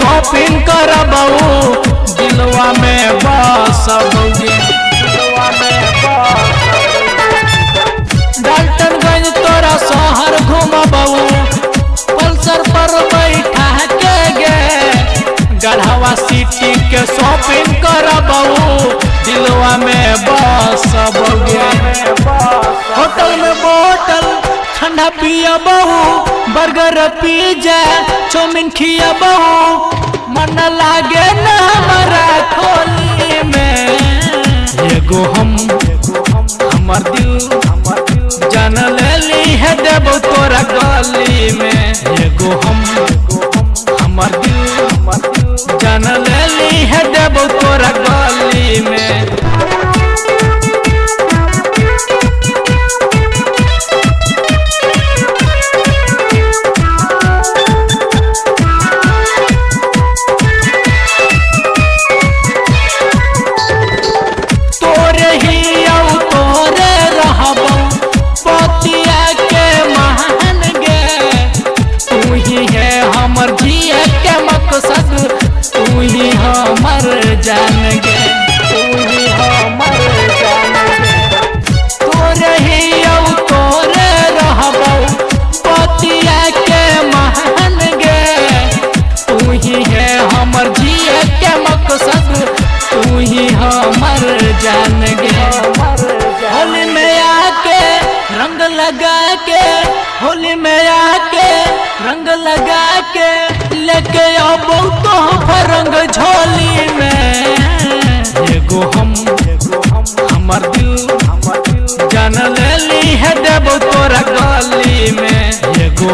Shopping करबऊ दिलवा में बसबगे। डाल्टनगंज तोरा शहर घूमबऊ पल्सर पर बैठा के गे। गढ़वा सिटी के शॉपिंग करबऊ दिलवा में बसबगे। होटल में बोतल ठंडा पियबऊ बर्गर पिज्जा चाउमीन खियबऊ मन लागे न हमारा खोली में। एगो हमर दिल जान लेली है देबो तोरा गली में। एगो हमर दिल जान लेली है देबो तोरा गली में। तू ही हमर जान गे, तू ही हमर जान गे। तोरे ही तोरे रहबऊ पतिया के महान गे। तू ही है हमर जिए के मकसद, तू ही हमर जान गे। होली में आके रंग लगा के, होली में आके रंग लगा के लेके आबो तो फरंग झोली में। एगो हमर दिल जान लेली है देबो तोरा गली में। एगो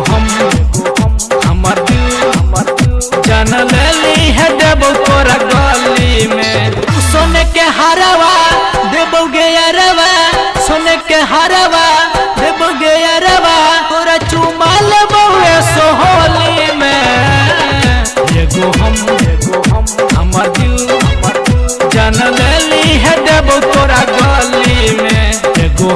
हमर दिल जान लेली है देबो तोरा गली में। सोने के हरवा देबो गे अरवा, सोने के हरवा देबो गे अरवा तोरा चुमा लेबो सोहली में। एगो हमर दिल जान लेली है देबो तोरा गली में। एगो